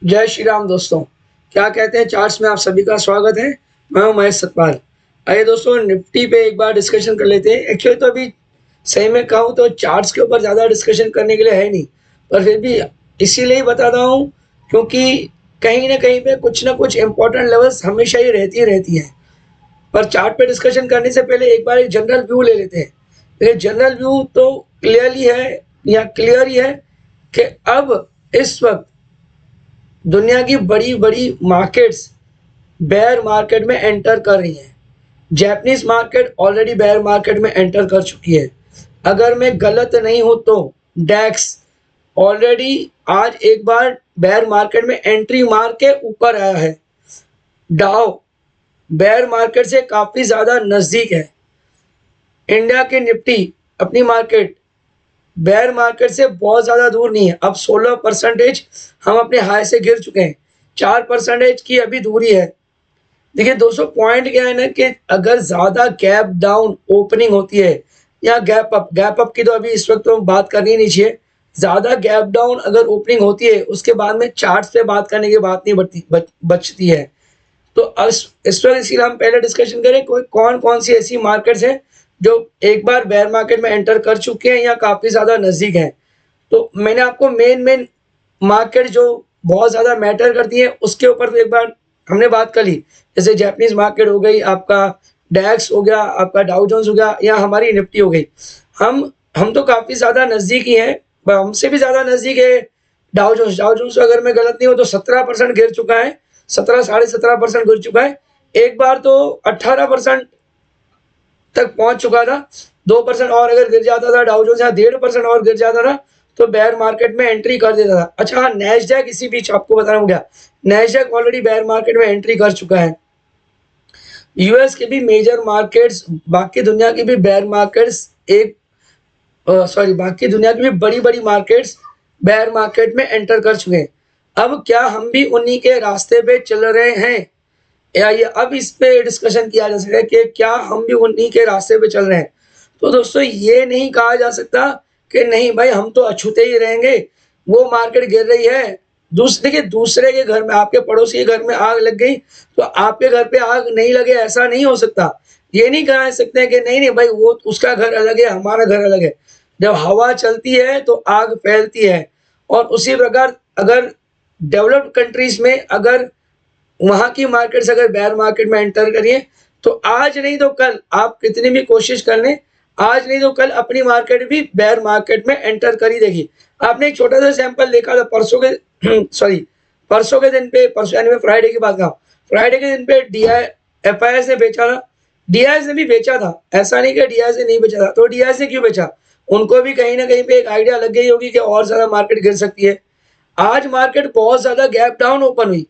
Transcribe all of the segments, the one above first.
जय श्री राम दोस्तों। क्या कहते हैं चार्ट्स में आप सभी का स्वागत है। मैं हूं महेश सतपाल। आइए दोस्तों निफ्टी पे एक बार डिस्कशन कर लेते हैं। एक्चुअली तो अभी सही में कहूँ तो चार्ट्स के ऊपर ज़्यादा डिस्कशन करने के लिए है नहीं, पर फिर भी इसीलिए बता रहा हूँ क्योंकि कहीं ना कहीं पे कुछ ना कुछ इम्पोर्टेंट लेवल्स हमेशा ही रहती हैं। पर चार्ट पे डिस्कशन करने से पहले एक बार एक जनरल व्यू ले लेते हैं। ये जनरल व्यू तो क्लियरली है या क्लियर ही है कि अब इस वक्त दुनिया की बड़ी-बड़ी मार्केट्स बेयर मार्केट में एंटर कर रही हैं। Japanese market already bear market में एंटर कर चुकी है। अगर मैं गलत नहीं हूं तो डैक्स ऑलरेडी आज एक बार बेयर मार्केट में एंट्री मार के ऊपर आया है। डाउ बेयर मार्केट से काफी ज्यादा नजदीक है। इंडिया की निफ्टी अपनी मार्केट बेयर मार्केट से बहुत ज़्यादा दूर नहीं है। अब 16% हम अपने हाई से गिर चुके हैं। 4% की अभी दूरी है। देखिए दोस्तों पॉइंट क्या है ना कि अगर ज़्यादा गैप डाउन ओपनिंग होती है या गैप अप की तो अभी इस वक्त तो बात करनी नहीं चाहिए। ज़्यादा गैप डाउन अगर ओपनिंग होती है उसके बाद में चार्ट्स पे बात करने की बात नहीं बचती है। तो इस वक्त इसीलिए हम पहले डिस्कशन करें कोई कौन कौन सी ऐसी मार्केट्स हैं जो एक बार बेयर मार्केट में एंटर कर चुके हैं या काफ़ी ज़्यादा नज़दीक हैं। तो मैंने आपको मेन मार्केट जो बहुत ज़्यादा मैटर करती है उसके ऊपर तो एक बार हमने बात कर ली। जैसे जापानीज मार्केट हो गई, आपका डैक्स हो गया, आपका डाउ जोन्स हो गया या हमारी निफ्टी हो गई। हम तो काफ़ी ज़्यादा नज़दीक ही हैं, पर हमसे भी ज़्यादा नज़दीक है डाउ जोन्स अगर मैं गलत नहीं हूँ तो 17% गिर चुका है। 17 साढ़े 17% गिर चुका है। एक बार तो 18% तक पहुंच चुका था। 2% और अगर गिर जाता था डाउ जोन्स या 1.5% और गिर जाता था तो बेयर मार्केट में एंट्री कर देता था। अच्छा हाँ, नैस्डैक इसी बीच आपको बताना हो गया। नैस्डैक ऑलरेडी बेयर मार्केट में एंट्री कर चुका है। यूएस के भी मेजर मार्केट्स, बाकी दुनिया की भी बेयर मार्केट्स एक सॉरी बाकी दुनिया की भी बड़ी-बड़ी मार्केट्स बेयर मार्केट में एंटर कर चुके हैं। अब क्या हम भी उन्हीं के रास्ते पे चल रहे हैं या ये अब इस पे डिस्कशन किया जा सकता है कि क्या हम भी उन्हीं के रास्ते पे चल रहे हैं। तो दोस्तों ये नहीं कहा जा सकता कि नहीं भाई हम तो अछूते ही रहेंगे, वो मार्केट गिर रही है। देखिए दूसरे के घर में, आपके पड़ोसी के घर में आग लग गई तो आपके घर पे आग नहीं लगे, ऐसा नहीं हो सकता। ये नहीं कह सकते कि नहीं नहीं भाई वो उसका घर अलग है, हमारा घर अलग है। जब हवा चलती है तो आग फैलती है। और उसी प्रकार अगर डेवलप्ड कंट्रीज में अगर वहां की मार्केट्स अगर बेयर मार्केट में एंटर करिए तो आज नहीं तो कल आप कितनी भी कोशिश कर लें, आज नहीं तो कल अपनी मार्केट भी बेयर मार्केट में एंटर कर ही देगी। आपने एक छोटा सा सैंपल देखा था परसों के सॉरी परसों के दिन पे, परसों यानी मैं फ्राइडे की बात कर रहा हूँ। फ्राइडे के दिन पे एफआईएस ने बेचा था, डीआईएस ने भी बेचा था। ऐसा नहीं कि डीआईएस ने नहीं बेचा था। तो डीआईएस ने क्यों बेचा? उनको भी कहीं ना कहीं पे एक आइडिया लग गई होगी कि और ज्यादा मार्केट गिर सकती है। आज मार्केट बहुत ज्यादा गैप डाउन ओपन हुई।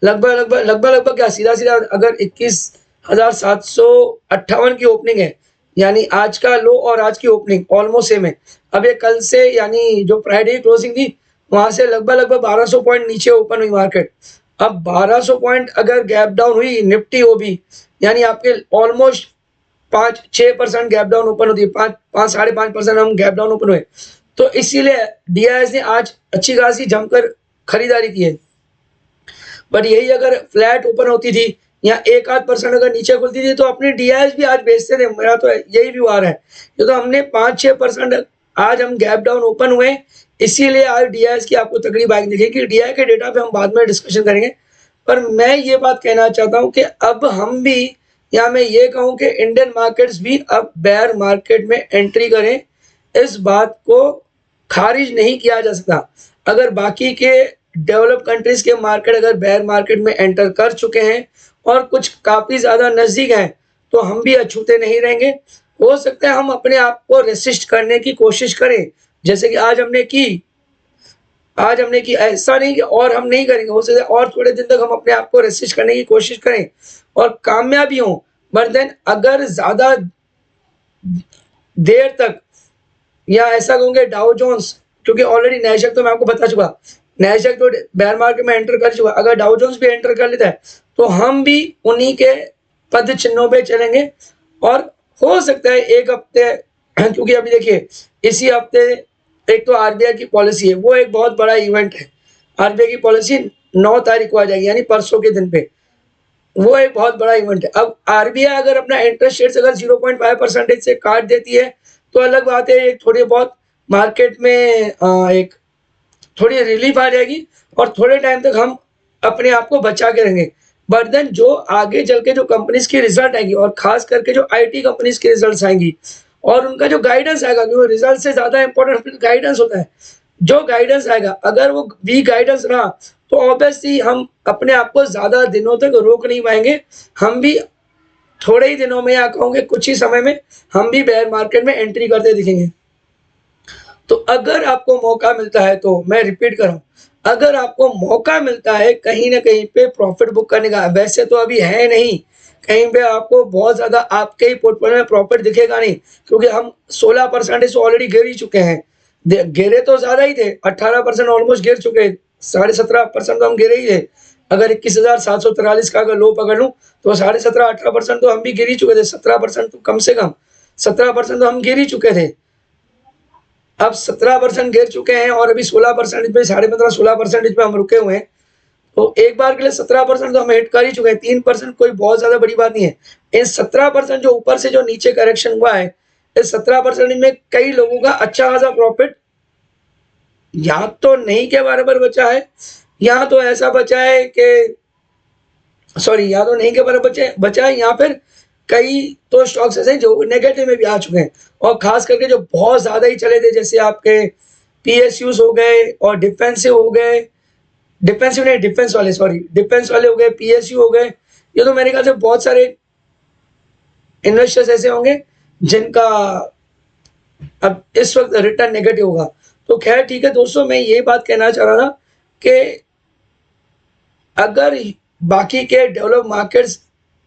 लगभग क्या सीधा सीधा अगर 21,758 की ओपनिंग है, यानी आज का लो और आज की ओपनिंग ऑलमोस्ट सेम है। अब ये कल से यानी जो फ्राइडे की क्लोजिंग थी वहां से लगभग 1200 पॉइंट नीचे ओपन हुई मार्केट। अब 1200 पॉइंट अगर गैप डाउन हुई निफ्टी वो भी, यानी आपके ऑलमोस्ट 5-6% गैप डाउन ओपन होती है। 5-5.5% हम गैप डाउन ओपन हुए। तो इसीलिए डीआईएस ने आज अच्छी खासी जमकर खरीदारी की है। बट यही अगर फ्लैट ओपन होती थी या 1-8% अगर नीचे खुलती थी तो अपनी डीआईएस भी आज बेचते थे। मेरा तो यही व्यू आ रहा है। ये तो हमने 5-6% आज हम गैप डाउन ओपन हुए, इसीलिए आज डीआईएस की आपको तगड़ी बाइक दिखेगी। डीआई के डेटा पे हम बाद में डिस्कशन करेंगे। पर मैं ये बात कहना चाहता हूँ कि अब हम भी, या मैं ये कहूँ कि इंडियन मार्केट्स भी अब बेयर मार्केट में एंट्री करें, इस बात को खारिज नहीं किया जा सकता। अगर बाकी के डेवलप कंट्रीज के मार्केट अगर बेयर मार्केट में एंटर कर चुके हैं और कुछ काफ़ी ज़्यादा नज़दीक हैं तो हम भी अछूते नहीं रहेंगे। हो सकता है हम अपने आप को रेसिस्ट करने की कोशिश करें, जैसे कि आज हमने की। ऐसा नहीं कि और हम नहीं करेंगे, हो सकता है और थोड़े दिन तक हम अपने आप को रेसिस्ट करने की कोशिश करें और कामयाबी हों। बट देन अगर ज़्यादा देर तक, या ऐसा कहूँगे डाउ जोन्स, क्योंकि ऑलरेडी नैसडैक तो मैं आपको बता चुका, नैसडैक तो बेयर मार्केट में एंटर कर चुका। अगर डाउ जोन्स भी एंटर कर लेता है तो हम भी उन्हीं के पद चिन्हों पे चलेंगे। और हो सकता है एक हफ्ते, क्योंकि अभी देखिए इसी हफ्ते एक तो आरबीआई की पॉलिसी है, वो एक बहुत बड़ा इवेंट है। आरबीआई की पॉलिसी 9 तारीख को आ जाएगी, यानी परसों के दिन पे। वो एक बहुत बड़ा इवेंट है। अब आरबीआई अगर अपना इंटरेस्ट रेट अगर 0.5% से काट देती है तो अलग बात है, एक थोड़ी बहुत मार्केट में एक थोड़ी रिलीफ आ जाएगी और थोड़े टाइम तक हम अपने आप को बचा के रहेंगे। बट देन जो आगे चल के जो कंपनीज की रिजल्ट आएंगी और खास करके जो आईटी कंपनीज की रिजल्ट्स आएंगी और उनका जो गाइडेंस आएगा, क्योंकि रिजल्ट से ज्यादा इंपॉर्टेंट गाइडेंस होता है। जो गाइडेंस आएगा अगर वो वीक गाइडेंस रहा तो ऑब्वियसली हम अपने आप को ज्यादा दिनों तक रोक नहीं पाएंगे। हम भी थोड़े ही दिनों में, या कहूँगे कुछ ही समय में, हम भी बेयर मार्केट में एंट्री करते दिखेंगे। तो अगर आपको मौका मिलता है, तो मैं रिपीट कर रहा हूँ, अगर आपको मौका मिलता है कहीं ना कहीं पे प्रॉफिट बुक करने का, वैसे तो अभी है नहीं, कहीं पे आपको बहुत ज्यादा आपके ही पोर्टफोलियो में प्रॉफिट दिखेगा नहीं, क्योंकि हम 16% ऑलरेडी गिर ही चुके हैं। गिरे तो ज्यादा ही थे, 18% ऑलमोस्ट गिर चुके हैं, 17.5% तो हम गिरे ही थे। अगर 21,743 का अगर लो पकड़ लूं तो 17.5-18% तो हम भी गिर ही चुके थे। 17% तो कम से कम 17% तो हम गिर ही चुके थे। अब 17% गिर चुके हैं और अभी 16% पे, 15.5-16% पे हम रुके हुए हैं। तो एक बार के लिए 17% तो हम हिट कर ही चुके हैं। 3% कोई बहुत ज्यादा बड़ी बात नहीं है। इन 17% जो ऊपर से जो नीचे करेक्शन हुआ है, इस 17% में कई लोगों का अच्छा खासा प्रॉफिट या तो नहीं के बराबर बचा है, या तो ऐसा बचा है कि सॉरी, या तो नहीं के बराबर बचा है, या फिर कई तो स्टॉक्स ऐसे जो नेगेटिव में भी आ चुके हैं। और खास करके जो बहुत ज्यादा ही चले थे, जैसे आपके पीएसयूज हो गए और डिफेंसिव हो गए, डिफेंसिव नहीं, डिफेंस वाले, सॉरी, डिफेंस वाले हो गए, पीएसयू हो गए। ये तो मेरे ख्याल से बहुत सारे इन्वेस्टर्स ऐसे होंगे जिनका अब इस वक्त रिटर्न नेगेटिव होगा। तो खैर ठीक है दोस्तों, मैं ये बात कहना चाह रहा था कि अगर बाकी के डेवलप मार्केट्स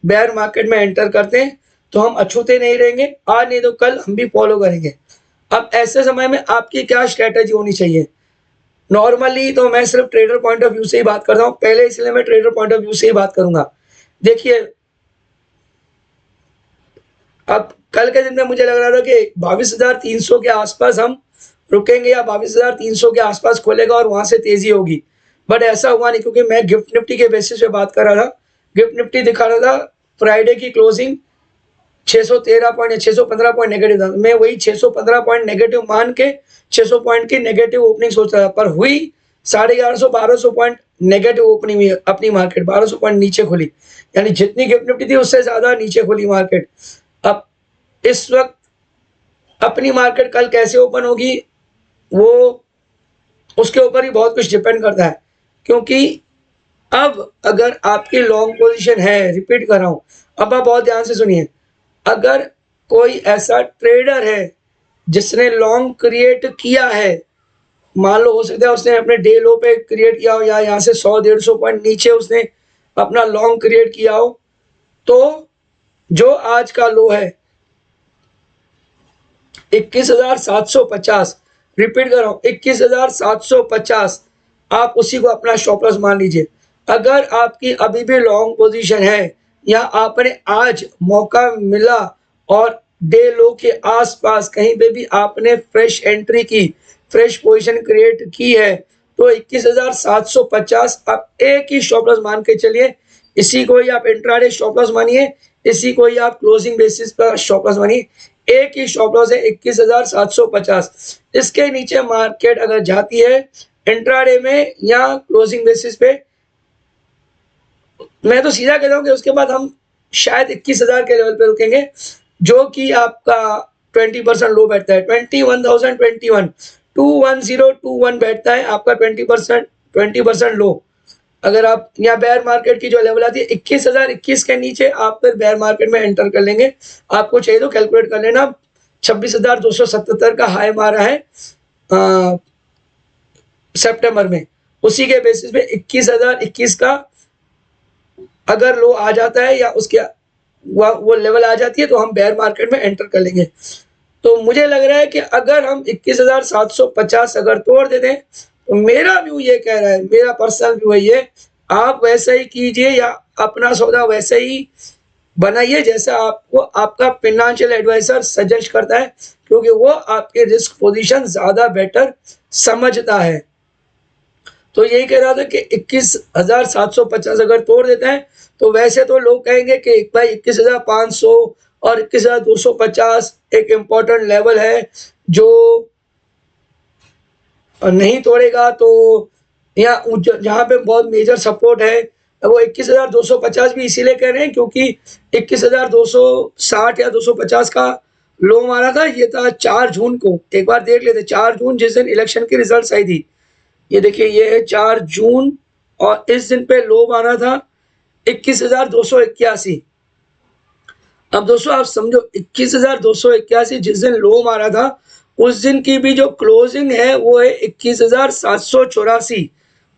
बेयर मार्केट में एंटर करते हैं तो हम अछूते नहीं रहेंगे, आज नहीं तो कल हम भी फॉलो करेंगे। अब ऐसे समय में आपकी क्या स्ट्रेटेजी होनी चाहिए? नॉर्मली तो मैं सिर्फ ट्रेडर पॉइंट ऑफ व्यू से ही बात करता हूँ पहले, इसलिए मैं ट्रेडर पॉइंट ऑफ व्यू से ही बात करूंगा। देखिए, अब कल के दिन में मुझे लग रहा था कि 22,300 के आसपास हम रुकेंगे या 22,300 के आसपास खोलेगा और वहां से तेजी होगी। बट ऐसा हुआ नहीं, क्योंकि मैं गिफ्ट निफ्टी के बेसिस पे बात कर रहा था। गिफ्ट निफ्टी दिखा रहा था फ्राइडे की क्लोजिंग 613 पॉइंट या 615 पॉइंट नेगेटिव था। मैं वही 615 पॉइंट नेगेटिव मान के 600 पॉइंट की नेगेटिव ओपनिंग सोच रहा था, पर हुई 1150-1200 पॉइंट नेगेटिव ओपनिंग हुई अपनी मार्केट, 1200 पॉइंट नीचे खुली। यानी जितनी गिफ्ट निफ्टी थी उससे ज्यादा नीचे खुली मार्केट। अब इस वक्त अपनी मार्केट कल कैसे ओपन होगी वो उसके ऊपर ही बहुत कुछ डिपेंड करता है। क्योंकि अब अगर आपकी लॉन्ग पोजीशन है, रिपीट कर रहा हूं, अब आप बहुत ध्यान से सुनिए, अगर कोई ऐसा ट्रेडर है जिसने लॉन्ग क्रिएट किया है, मान लो हो सकता है उसने अपने डे लो पे क्रिएट किया हो या यहाँ से 100-150 पॉइंट नीचे उसने अपना लॉन्ग क्रिएट किया हो, तो जो आज का लो है 21,750, रिपीट कर रहा हूं 21,750, आप उसी को अपना स्टॉप लॉस मान लीजिए। अगर आपकी अभी भी लॉन्ग पोजीशन है या आपने आज मौका मिला और डे लो के आसपास कहीं पे भी आपने फ्रेश एंट्री की, फ्रेश पोजीशन क्रिएट की है, तो 21,750 आप एक ही स्टॉप लॉस मान के चलिए। इसी को ही आप इंट्राडे स्टॉप लॉस मानिए, इसी को ही आप क्लोजिंग बेसिस पर स्टॉप लॉस मानिए। एक ही स्टॉप लॉस है 21,750। इसके नीचे मार्केट अगर जाती है इंट्राडे में या क्लोजिंग बेसिस पे, मैं तो सीधा कहता हूं कि उसके बाद हम शायद 21,000 के लेवल पे रुकेंगे, जो कि आपका 20% लो बैठता है। 21,021 21021 बैठता है आपका 20% लो। अगर आप यहाँ बेयर मार्केट की जो लेवल आती है 21,021 के नीचे, आप फिर बेयर मार्केट में एंटर कर लेंगे। आपको चाहिए तो कैलकुलेट कर लेना, 26,277 का हाई मारा है सितंबर में, उसी के बेसिस पे 21,021 का अगर लो आ जाता है या उसके वो लेवल आ जाती है तो हम बेयर मार्केट में एंटर कर लेंगे। तो मुझे लग रहा है कि अगर हम 21,750 अगर तोड़ देते हैं, तो मेरा व्यू ये कह रहा है, मेरा पर्सनल व्यू है ये, आप वैसा ही कीजिए या अपना सौदा वैसे ही बनाइए जैसा आपको आपका फाइनेंशियल एडवाइजर सजेस्ट करता है, क्योंकि वो आपके रिस्क पोजीशन ज्यादा बेटर समझता है। तो यही कह रहा था कि 21,750 अगर तोड़ देता है तो वैसे तो लोग कहेंगे कि भाई 21,500 और 21,250 एक इम्पोर्टेंट लेवल है जो नहीं तोड़ेगा, तो यहाँ जहाँ पे बहुत मेजर सपोर्ट है वो 21,250 भी इसीलिए कह रहे हैं क्योंकि 21,260 या 250 का लो मारा था। ये था 4 जून को, एक बार देख लेते, 4 जून जिस दिन इलेक्शन की रिजल्ट आई थी। ये देखिए ये है 4 जून और इस दिन पे लो मारा था 21,281। अब दोस्तों आप समझो 21,281 जिस दिन लो मारा था उस दिन की भी जो क्लोजिंग है वो है 21,784।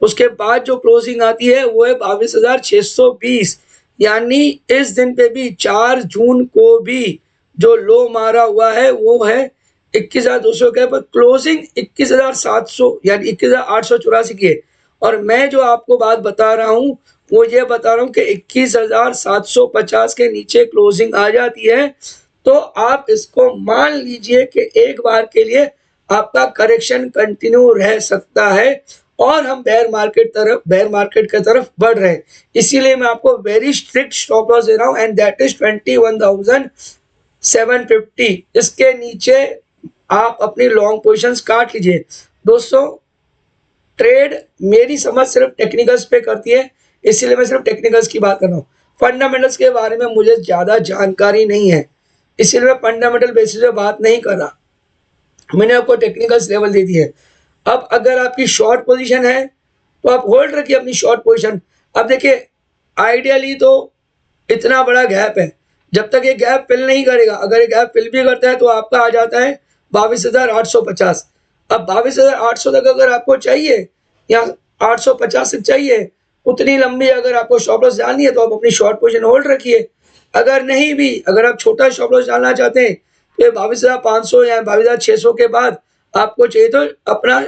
उसके बाद जो क्लोजिंग आती है वो है 22,620। यानी इस दिन पे भी 4 जून को भी जो लो मारा हुआ है वो है 21,200 के, पर क्लोजिंग 21,700 यानी 21,884 की है। और मैं जो आपको बात बता रहा हूँ वो ये बता रहा हूँ कि 21,750 के नीचे क्लोजिंग आ जाती है तो आप इसको मान लीजिए कि एक बार के लिए आपका करेक्शन कंटिन्यू रह सकता है और हम बेयर मार्केट की तरफ बढ़ रहे हैं। इसीलिए मैं आपको वेरी स्ट्रिक्ट स्टॉप लॉस दे रहा हूँ एंड दैट इज 21,750। इसके नीचे आप अपनी लॉन्ग पोजीशंस काट लीजिए। दोस्तों ट्रेड मेरी समझ सिर्फ टेक्निकल्स पे करती है, इसीलिए मैं सिर्फ टेक्निकल्स की बात कर रहा हूँ। फंडामेंटल्स के बारे में मुझे ज़्यादा जानकारी नहीं है, इसीलिए मैं फंडामेंटल बेसिस पे बात नहीं कर रहा। मैंने आपको टेक्निकल्स लेवल दे दी है। अब अगर आपकी शॉर्ट पोजीशन है तो आप होल्ड रखिए अपनी शॉर्ट पोजीशन। अब देखिए आइडियली तो इतना बड़ा गैप है, जब तक ये गैप फिल नहीं करेगा, अगर ये गैप फिल भी करता है तो आपका आ जाता है 22,850। अब 22,800 तक अगर आपको चाहिए या 850 तक चाहिए, उतनी लंबी अगर आपको स्टॉप लॉस डालनी है तो आप अपनी शॉर्ट पोजीशन होल्ड रखिए। अगर नहीं भी, अगर आप छोटा स्टॉप लॉस डालना चाहते हैं तो 22,500 या 22,600 के बाद आपको चाहिए तो अपना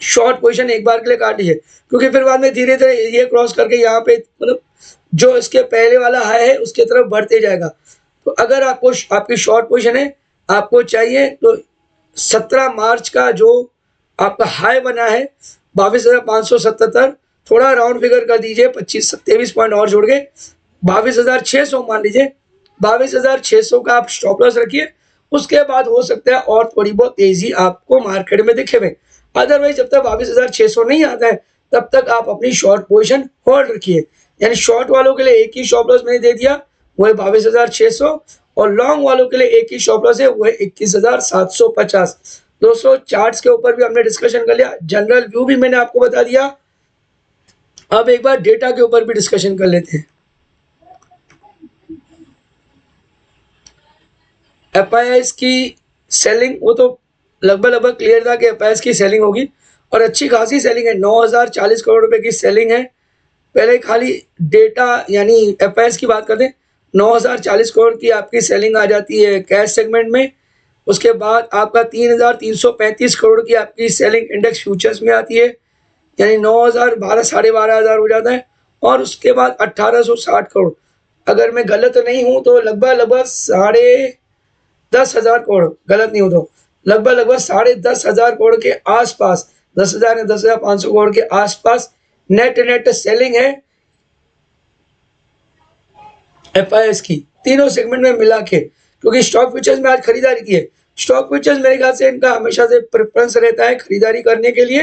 शॉर्ट पोजीशन एक बार के लिए काट लीजिए, क्योंकि फिर बाद में धीरे धीरे ये क्रॉस करके यहाँ पे मतलब जो इसके पहले वाला हाई है उसके तरफ बढ़ते जाएगा। तो अगर आपको आपकी शॉर्ट पोजीशन है, आपको चाहिए तो 17 मार्च का जो आपका हाई बना है 22,577, थोड़ा राउंड फिगर कर दीजिए 25-27 पॉइंट और जोड़ के 22,600 मान लीजिए। 22,600 का आप स्टॉप लॉस रखिए। उसके बाद हो सकता है और थोड़ी बहुत तेजी आपको मार्केट में दिखे में, अदरवाइज जब तक 22,600 नहीं आता है तब तक आप अपनी शॉर्ट पोजीशन होल्ड रखिए। यानी शॉर्ट वालों के लिए एक ही स्टॉप लॉस मैंने दे दिया, वो है 22,600, और लॉन्ग वालों के लिए एक ही स्टॉप लॉस है, वो है 21,750। दोस्तों चार्ट्स के ऊपर भी हमने डिस्कशन कर लिया, जनरल व्यू भी मैंने आपको बता दिया। अब एक बार डेटा के ऊपर भी डिस्कशन कर लेते हैं। एफआईआईस की सेलिंग वो तो लगभग क्लियर था कि एफआईआईस की सेलिंग होगी और अच्छी खासी सेलिंग है, 9,040 करोड़ रुपए की सेलिंग है। पहले खाली डेटा यानी एफआईआईस की बात करते हैं, 9,040 करोड़ की आपकी सेलिंग आ जाती है कैश सेगमेंट में। उसके बाद आपका 3,335 करोड़ की आपकी सेलिंग इंडेक्स फ्यूचर्स में आती है, यानी 9,000 12,500 हो जाता है। और उसके बाद 1,860 करोड़, अगर मैं गलत नहीं हूँ तो लगभग 10,500 करोड़, गलत नहीं हो तो लगभग 10,500 करोड़ के आसपास, 10,000 या 10,500 करोड़ के आसपास नेट सेलिंग है एफआईएस की तीनों सेगमेंट में मिला के। क्योंकि स्टॉक फ्यूचर्स में आज खरीदारी की है, स्टॉक फ्यूचर्स मेरे ख्याल से इनका हमेशा से प्रेफरेंस रहता है खरीदारी करने के लिए।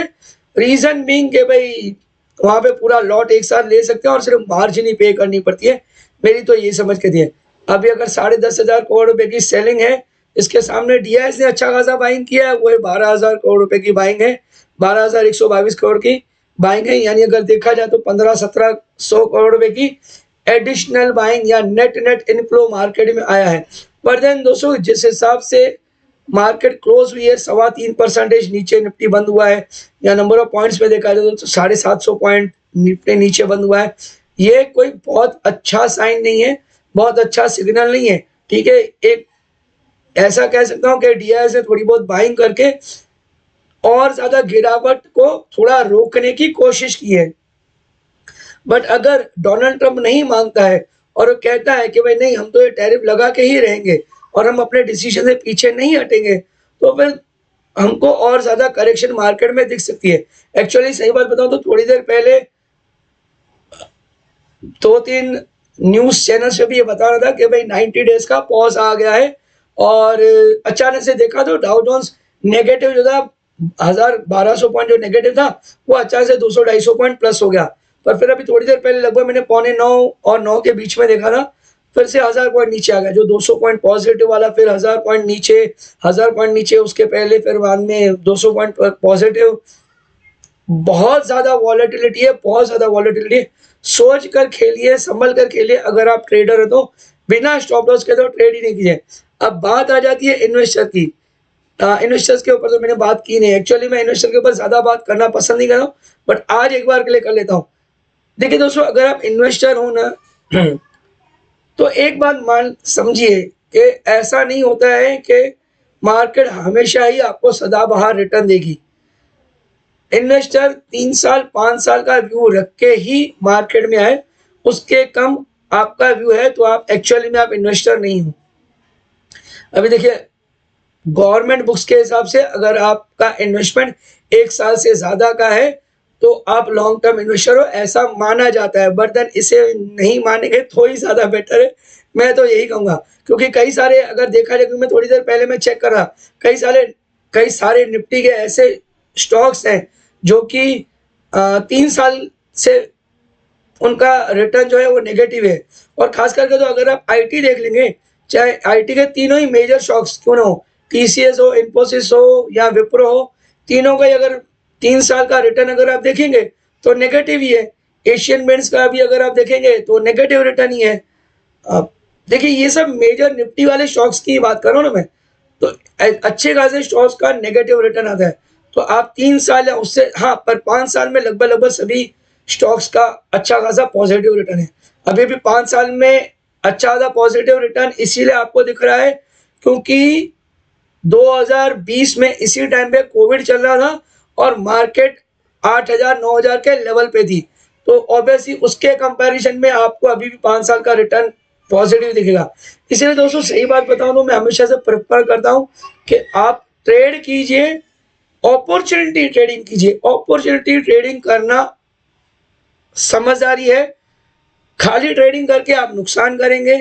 रीजन बीइंग के भाई वहां पे पूरा लॉट एक साथ ले सकते हैं और सिर्फ मार्जिन ही पे करनी पड़ती है, मेरी तो ये समझ के दी है। अभी अगर 10,500 करोड़ रुपए की सेलिंग है, इसके सामने डीआईएस ने अच्छा खासा बाइंग किया है, वो 12,000 करोड़ रुपए की बाइंग है, 12,122 करोड़ की बाइंग है। यानी अगर देखा जाए तो 1500-1700 करोड़ रुपए की एडिशनल बाइंग या नेट इनफ्लो मार्केट में आया है। पर देन दोस्तों जिस हिसाब से मार्केट क्लोज हुई है 3.25% नीचे निफ्टी बंद हुआ है, या नंबर ऑफ पॉइंट्स में देखा जाए तो 750 पॉइंट निफ्टी नीचे बंद हुआ है। ये कोई बहुत अच्छा साइन नहीं है, बहुत अच्छा सिग्नल नहीं है, ठीक है। एक ऐसा कह सकता हूँ कि डीआईएस ने थोड़ी बहुत बाइंग करके और ज्यादा गिरावट को थोड़ा रोकने की कोशिश की है। बट अगर डोनाल्ड ट्रंप नहीं मानता है और वो कहता है कि भाई नहीं हम तो ये टैरिफ लगा के ही रहेंगे और हम अपने डिसीजन से पीछे नहीं हटेंगे, तो फिर हमको और ज़्यादा करेक्शन मार्केट में दिख सकती है। एक्चुअली सही बात बताऊँ तो थोड़ी देर पहले 2-3 न्यूज़ चैनल्स पे भी ये बता रहा था कि भाई 90 डेज़ का पॉज़ आ गया है और अचानक से देखा तो डाउ जोन्स नेगेटिव जो था 1000-1200 पॉइंट जो नेगेटिव था, वो अचानक से 200-250 पॉइंट प्लस हो गया। पर फिर अभी थोड़ी देर पहले लगभग मैंने 8:45 और 9 के बीच में देखा था, फिर से 1000 पॉइंट नीचे आ गया। जो 200 पॉइंट पॉजिटिव वाला, फिर 1000 पॉइंट नीचे, 1000 पॉइंट नीचे, उसके पहले फिर बाद में 200 पॉइंट पॉजिटिव। बहुत ज़्यादा वॉलेटिलिटी है, बहुत ज़्यादा वॉलेटिलिटी है। सोच कर खेलिए, संभल कर खेलिए। अगर आप ट्रेडर हो तो बिना स्टॉप लॉस के तो ट्रेड ही नहीं कीजिए। अब बात आ जाती है इन्वेस्टर की। इन्वेस्टर्स के ऊपर तो मैंने बात की नहीं। एक्चुअली मैं इन्वेस्टर के ऊपर ज़्यादा बात करना पसंद नहीं कर रहा हूँ, बट आज एक बार के लिए कर लेता हूँ। देखिए दोस्तों, अगर आप इन्वेस्टर हो ना तो एक बात मान समझिए कि ऐसा नहीं होता है कि मार्केट हमेशा ही आपको सदाबहार रिटर्न देगी। इन्वेस्टर 3 साल 5 साल का व्यू रख के ही मार्केट में आए, उसके कम आपका व्यू है तो आप एक्चुअली में आप इन्वेस्टर नहीं हो। अभी देखिए, गवर्नमेंट बुक्स के हिसाब से अगर आपका इन्वेस्टमेंट 1 साल से ज़्यादा का है तो आप लॉन्ग टर्म इन्वेस्टर हो, ऐसा माना जाता है। बट देन इसे नहीं मानेंगे तो ही ज़्यादा बेटर है, मैं तो यही कहूँगा। क्योंकि कई सारे अगर देखा जाए, क्योंकि मैं थोड़ी देर पहले मैं चेक कर रहा, कई सारे निफ्टी के ऐसे स्टॉक्स हैं जो कि 3 साल से उनका रिटर्न जो है वो नेगेटिव है। और खास करके तो अगर आप आईटी देख लेंगे, चाहे आईटी के तीनों ही मेजर स्टॉक्स क्यों ना हो, टीसीएस हो, इन्फोसिस हो या विप्रो हो, तीनों का ही अगर 3 साल का रिटर्न अगर आप देखेंगे तो नेगेटिव ही है। एशियन पेंट्स का भी अगर आप देखेंगे तो नेगेटिव रिटर्न ही है। अब देखिए, ये सब मेजर निफ्टी वाले स्टॉक्स की बात कर रहा हूँ ना मैं, तो अच्छे खासे स्टॉक्स का नेगेटिव रिटर्न आता है। तो आप 3 साल या उससे, हाँ, पर 5 साल में लगभग लगभग सभी स्टॉक्स का अच्छा खासा पॉजिटिव रिटर्न है। अभी भी 5 साल में अच्छा खासा पॉजिटिव रिटर्न इसीलिए आपको दिख रहा है क्योंकि 2020 में इसी टाइम पे कोविड चल रहा था और मार्केट 8,000-9,000 के लेवल पे थी। तो ऑब्वियसली उसके कंपैरिजन में आपको अभी भी 5 साल का रिटर्न पॉजिटिव दिखेगा। इसलिए दोस्तों, सही बात बताऊं तो मैं हमेशा से प्रेफर करता हूं कि आप ट्रेड कीजिए, अपॉर्चुनिटी ट्रेडिंग कीजिए। अपॉर्चुनिटी ट्रेडिंग करना समझदारी है। खाली ट्रेडिंग करके आप नुकसान करेंगे।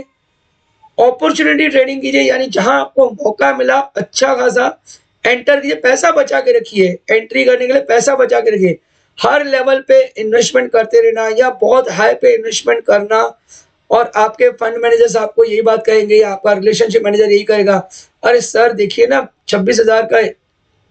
अपॉर्चुनिटी ट्रेडिंग कीजिए, यानी जहां आपको मौका मिला अच्छा खासा एंटर कीजिए, पैसा बचा के रखिए। एंट्री करने के लिए पैसा बचा के रखिए। हर लेवल पे इन्वेस्टमेंट करते रहना या बहुत हाई पे इन्वेस्टमेंट करना, और आपके फंड मैनेजर्स आपको यही बात कहेंगे या आपका रिलेशनशिप मैनेजर यही कहेगा, अरे सर देखिए ना 26,000 का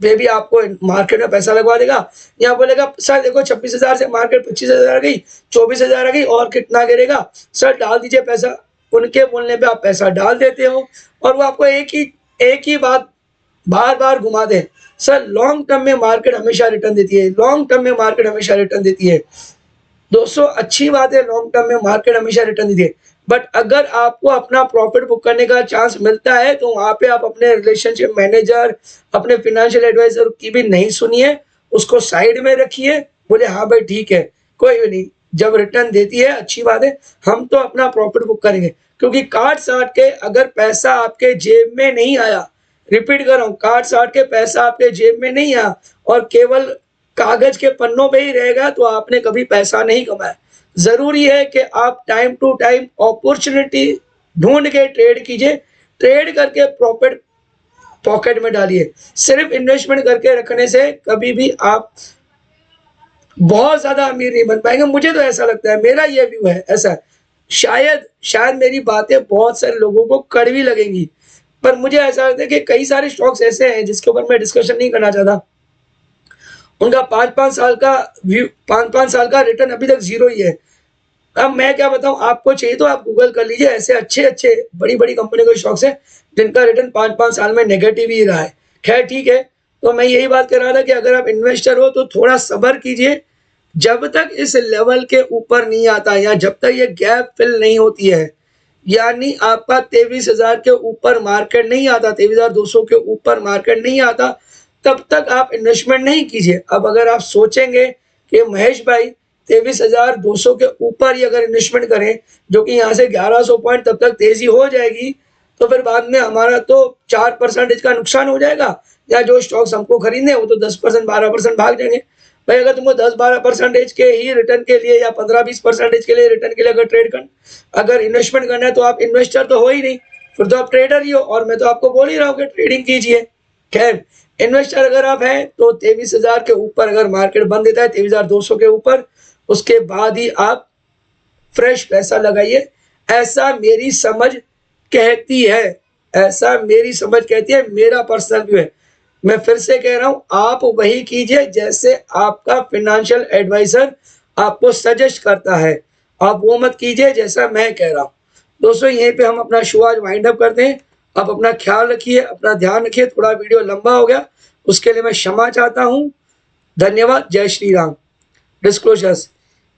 वे भी आपको मार्केट में पैसा लगवा देगा, या बोलेगा सर देखो 26,000 से मार्केट 25,000 आ गई, 24,000 आ गई, और कितना गिरेगा सर, डाल दीजिए पैसा। उनके बोलने पे आप पैसा डाल देते हो और वो आपको एक ही बात बार बार घुमा दे, सर लॉन्ग टर्म में मार्केट हमेशा रिटर्न देती है, लॉन्ग टर्म में मार्केट हमेशा रिटर्न देती है। दोस्तों, अच्छी बात है, लॉन्ग टर्म में मार्केट हमेशा रिटर्न देती है, बट अगर आपको अपना प्रॉफिट बुक करने का चांस मिलता है तो वहां पे आप अपने रिलेशनशिप मैनेजर, अपने फाइनेंशियल एडवाइजर की भी नहीं सुनिए, उसको साइड में रखिए। बोले हाँ भाई ठीक है, कोई भी नहीं, जब रिटर्न देती है अच्छी बात है, हम तो अपना प्रॉफिट बुक करेंगे। क्योंकि काट साट के अगर पैसा आपके जेब में नहीं आया, रिपीट कर रहा हूँ, काट साट के पैसा आपके जेब में नहीं आया और केवल कागज के पन्नों पे ही रहेगा तो आपने कभी पैसा नहीं कमाया। जरूरी है कि आप टाइम टू टाइम अपॉर्चुनिटी ढूंढ के ट्रेड कीजिए। ट्रेड करके प्रॉफिट पॉकेट में डालिए। सिर्फ इन्वेस्टमेंट करके रखने से कभी भी आप बहुत ज्यादा अमीर नहीं बन पाएंगे। मुझे तो ऐसा लगता है, मेरा ये व्यू है ऐसा। शायद मेरी बातें बहुत सारे लोगों को कड़वी लगेंगी, पर मुझे ऐसा लगता है कि कई सारे स्टॉक्स ऐसे हैं जिसके ऊपर मैं डिस्कशन नहीं करना चाहता, उनका 5-5 साल का व्यू, 5-5 साल का रिटर्न अभी तक जीरो ही है। अब मैं क्या बताऊं, आपको चाहिए तो आप गूगल कर लीजिए, ऐसे अच्छे अच्छे बड़ी बड़ी कंपनी के स्टॉक्स हैं जिनका रिटर्न 5-5 साल में नेगेटिव ही रहा है। खैर ठीक है, तो मैं यही बात कर रहा था कि अगर आप इन्वेस्टर हो तो थोड़ा सब्र कीजिए, जब तक इस लेवल के ऊपर नहीं आता या जब तक ये गैप फिल नहीं होती है, यानी आपका 23,000 के ऊपर मार्केट नहीं आता, 23,200 के ऊपर मार्केट नहीं आता, तब तक आप इन्वेस्टमेंट नहीं कीजिए। अब अगर आप सोचेंगे कि महेश भाई 23,200 के ऊपर ही अगर इन्वेस्टमेंट करें, जो कि यहाँ से 1,100 पॉइंट तब तक तेजी हो जाएगी, तो फिर बाद में हमारा तो 4% का नुकसान हो जाएगा, या जो स्टॉक्स हमको खरीदने वो तो 10% 12% भाग जाएंगे। भाई अगर तुमको 10-12% के ही रिटर्न के लिए या 15-20% के लिए रिटर्न के लिए अगर इन्वेस्टमेंट करना है तो आप इन्वेस्टर तो हो ही नहीं, फिर तो आप ट्रेडर ही हो। और मैं तो आपको बोल ही रहा हूँ कि ट्रेडिंग कीजिए। खैर, इन्वेस्टर अगर आप हैं तो 23,000 के ऊपर अगर मार्केट बंद देता है, 23,200 के ऊपर, उसके बाद ही आप फ्रेश पैसा लगाइए, ऐसा मेरी समझ कहती है। ऐसा मेरी समझ कहती है, मेरा पर्सनल व्यू है। मैं फिर से कह रहा हूं, आप वही कीजिए जैसे आपका फाइनेंशियल एडवाइजर आपको सजेस्ट करता है, आप वो मत कीजिए जैसा मैं कह रहा हूं। दोस्तों, यहीं पे हम अपना शो आज वाइंड अप करते हैं। आप अपना ख्याल रखिए, अपना ध्यान रखिए। थोड़ा वीडियो लंबा हो गया, उसके लिए मैं क्षमा चाहता हूं। धन्यवाद। जय Shri Ram. Disclosures.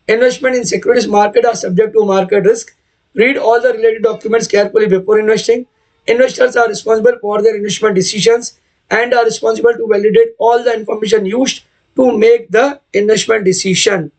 Investment in securities market are subject to market risk. Read all the related documents carefully before investing. Investors are responsible for their investment decisions and are responsible to validate all the information used to make the investment decision.